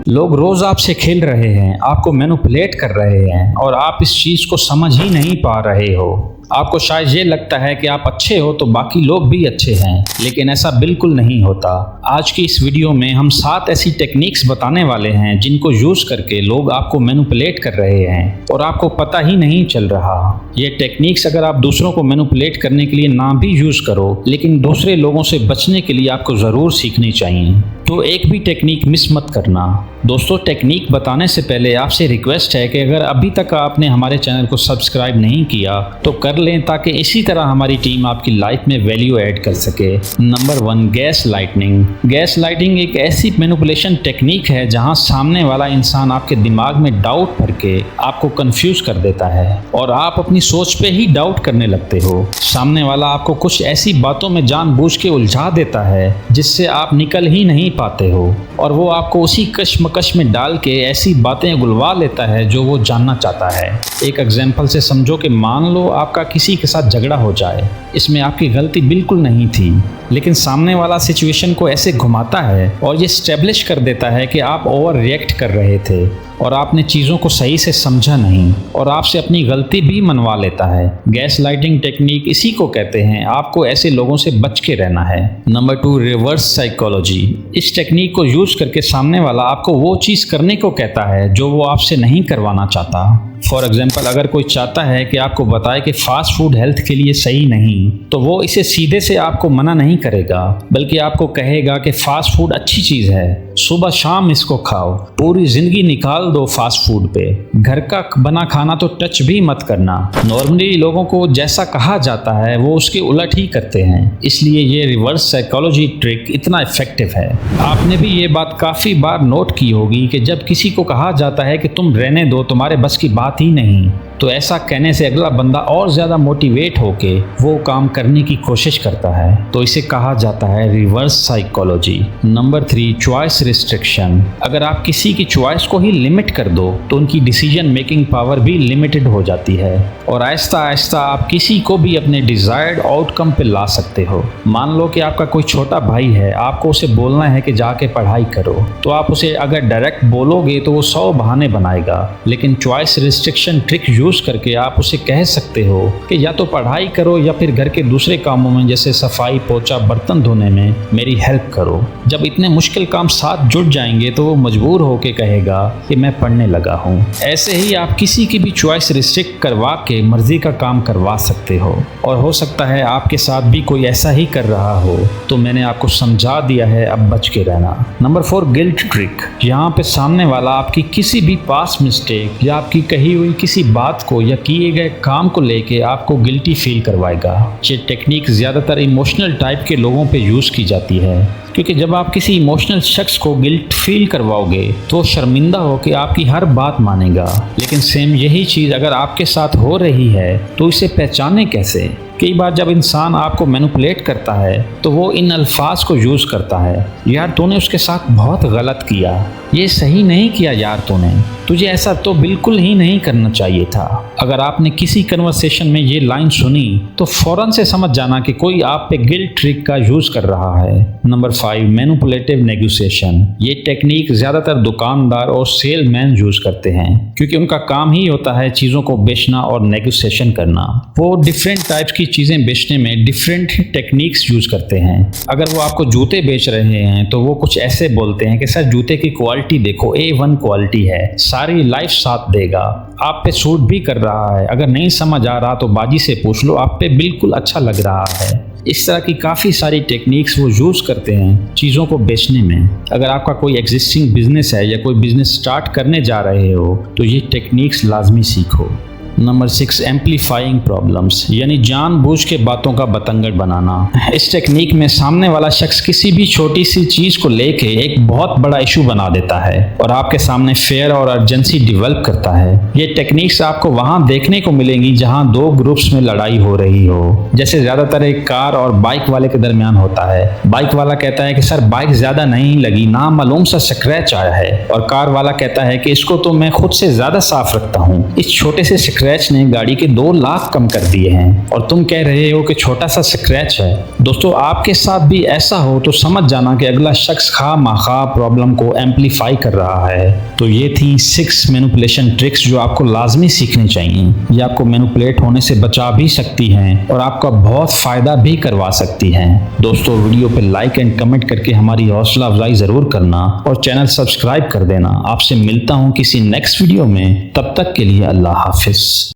लोग रोज आपसे खेल रहे हैं, आपको मैनिपुलेट कर रहे हैं और आप इस चीज को समझ ही नहीं पा रहे हो। आपको शायद ये लगता है कि आप अच्छे हो तो बाकी लोग भी अच्छे हैं, लेकिन ऐसा बिल्कुल नहीं होता। आज की इस वीडियो में हम 7 ऐसी टेक्निक्स बताने वाले हैं जिनको यूज करके लोग आपको मैनिपुलेट कर रहे हैं और आपको पता ही नहीं चल रहा। ये टेक्निक्स अगर आप दूसरों को मैनिपुलेट करने के लिए ना भी यूज करो, लेकिन दूसरे लोगों से बचने के लिए आपको जरूर सीखनी चाहिए। तो एक भी टेक्निक मिस मत करना। दोस्तों, टेक्निक बताने से पहले आपसे रिक्वेस्ट है कि अगर अभी तक आपने हमारे चैनल को सब्सक्राइब नहीं किया तो कर लें, ताकि इसी तरह हमारी टीम आपकी लाइफ में वैल्यू ऐड कर सके। Number 1, gas lightning. Gas lighting एक ऐसी मैनिपुलेशन टेक्निक है जहां सामने वाला इंसान आपके दिमाग में डाउट भर के आपको कंफ्यूज कर देता है और आप अपनी सोच पे ही डाउट करने लगते हो। सामने वाला आपको कुछ ऐसी बातों में जानबूझ के उलझा देता है जिससे आप निकल ही नहीं पाते हो और वो आपको उसी कश्मकश में डाल के ऐसी बातें उगलवा लेता है जो वो जानना चाहता है। एक एग्जाम्पल से समझो कि मान लो आपका किसी के साथ झगड़ा हो जाए। इसमें आपकी गलती बिल्कुल नहीं थी, लेकिन सामने वाला सिचुएशन को ऐसे घुमाता है और ये स्टेब्लिश कर देता है कि आप ओवर रिएक्ट कर रहे थे और आपने चीज़ों को सही से समझा नहीं और आपसे अपनी गलती भी मनवा लेता है। गैस लाइटिंग टेक्निक इसी को कहते हैं। आपको ऐसे लोगों से बच के रहना है। Number 2, reverse psychology. इस टेक्निक को यूज करके सामने वाला आपको वो चीज़ करने को कहता है जो वो आपसे नहीं करवाना चाहता। फॉर एग्जाम्पल, अगर कोई चाहता है कि आपको बताए कि फास्ट फूड हेल्थ के लिए सही नहीं, तो वो इसे सीधे से आपको मना नहीं करेगा, बल्कि आपको कहेगा कि फास्ट फूड अच्छी चीज़ है, सुबह शाम इसको खाओ, पूरी जिंदगी निकाल दो फास्ट फूड पे, घर का बना खाना तो टच भी मत करना। नॉर्मली लोगों को जैसा कहा जाता है वो उसके उलट ही करते हैं, इसलिए ये रिवर्स साइकोलॉजी ट्रिक इतना इफेक्टिव है। आपने भी ये बात काफ़ी बार नोट की होगी कि जब किसी को कहा जाता है कि तुम रहने दो, तुम्हारे बस की बात ही नहीं, तो ऐसा कहने से अगला बंदा और ज़्यादा मोटिवेट होके वो काम करने की कोशिश करता है। तो इसे कहा जाता है reverse psychology. Number 3, choice restriction. अगर आप किसी की चॉइस को ही लिमिट कर दो तो उनकी डिसीजन मेकिंग पावर भी लिमिटेड हो जाती है और आहिस्ता आहिस्ता आप किसी को भी अपने डिजायर्ड आउटकम पे ला सकते हो। मान लो कि आपका कोई छोटा भाई है, आपको उसे बोलना है कि जाके पढ़ाई करो, तो आप उसे अगर डायरेक्ट बोलोगे तो वो 100 बहाने बनाएगा, लेकिन चॉइस रिस्ट्रिक्शन ट्रिक यूज करके आप उसे कह सकते हो कि या तो पढ़ाई करो या फिर घर के दूसरे कामों में जैसे सफाई, पोछा, बर्तन धोने में मेरी हेल्प करो। जब इतने मुश्किल काम साथ जुड़ जाएंगे तो वो मजबूर होके कहेगा कि मैं पढ़ने लगा हूँ। ऐसे ही आप किसी की भी चॉइस रिस्ट्रिक्ट करवा के मर्जी का काम करवा सकते हो और हो सकता है आपके साथ भी कोई ऐसा ही कर रहा हो, तो मैंने आपको समझा दिया है, अब बच के रहना। Number 4, guilt trick. यहाँ पे सामने वाला आपकी किसी भी पास्ट मिस्टेक या आपकी कही हुई किसी बात को या किए गए काम को लेके आपको गिल्टी फील करवाएगा। ये टेक्निक ज़्यादातर इमोशनल टाइप के लोगों पे यूज़ की जाती है, क्योंकि जब आप किसी इमोशनल शख्स को गिल्ट फील करवाओगे तो शर्मिंदा होकर आपकी हर बात मानेगा। लेकिन सेम यही चीज़ अगर आपके साथ हो रही है तो इसे पहचाने कैसे? कई बार जब इंसान आपको मैनिपुलेट करता है तो वो इन अल्फाज को यूज़ करता है, यार तूने उसके साथ बहुत गलत किया, ये सही नहीं किया यार तूने, तुझे ऐसा तो बिल्कुल ही नहीं करना चाहिए था। अगर आपने किसी कन्वर्सेशन में ये लाइन सुनी तो फौरन से समझ जाना कि कोई आप पे गिल्ट ट्रिक का यूज़ कर रहा है। Number 5, manipulative negotiation. ये टेक्निक ज़्यादातर दुकानदार और सेलमैन यूज़ करते हैं, क्योंकि उनका काम ही होता है चीज़ों को बेचना और नेगोशिएशन करना। वो डिफरेंट टाइप्स की चीज़ें बेचने में डिफरेंट टेक्निक्स यूज़ करते हैं। अगर वो आपको जूते बेच रहे हैं तो वो कुछ ऐसे बोलते हैं कि सर जूते की क्वालिटी देखो, A1 क्वालिटी है, सारी लाइफ साथ देगा, आप पे सूट भी कर रहा है, अगर नहीं समझ आ रहा तो बाजी से पूछ लो, आप पे बिल्कुल अच्छा लग रहा है। इस तरह की काफ़ी सारी टेक्निक्स वो यूज़ करते हैं चीज़ों को बेचने में। अगर आपका कोई एग्जिस्टिंग बिजनेस है या कोई बिजनेस स्टार्ट करने जा रहे हो तो ये टेक्निक्स लाजमी सीखो। नंबर 6, एम्पलीफाइंग प्रॉब्लम्स, यानी जानबूझ के बातों का बतंगड़ बनाना। इस टेक्निक में सामने वाला शख्स किसी भी छोटी सी चीज़ को लेके एक बहुत बड़ा इशू बना देता है और आपके सामने फेयर और अर्जेंसी डेवलप करता है। ये टेक्निक्स आपको वहाँ देखने को मिलेंगी जहाँ 2 ग्रुप्स में लड़ाई हो रही हो, जैसे ज़्यादातर एक कार और बाइक वाले के दरमियान होता है। बाइक वाला कहता है कि सर बाइक ज़्यादा नहीं लगी, नामालूम सा स्क्रैच आया है, और कार वाला कहता है कि इसको तो मैं खुद से ज़्यादा साफ रखता हूँ, इस छोटे से स्क्रैच ने गाड़ी के 2 लाख कम कर दिए हैं और तुम कह रहे हो कि छोटा सा स्क्रैच है। दोस्तों आपके साथ भी ऐसा हो तो समझ जाना कि अगला शख्स खामखा प्रॉब्लम को एम्पलीफाई कर रहा है। तो ये थी 6 मैनिपुलेशन ट्रिक्स जो आपको लाजमी सीखनी चाहिए। ये आपको मैनिपुलेट होने से बचा भी सकती हैं और आपका बहुत फ़ायदा भी करवा सकती हैं। दोस्तों वीडियो पे लाइक एंड कमेंट करके हमारी हौसला अफजाई ज़रूर करना और चैनल सब्सक्राइब कर देना। आपसे मिलता हूँ किसी नेक्स्ट वीडियो में, तब तक के लिए अल्लाह हाफिज़।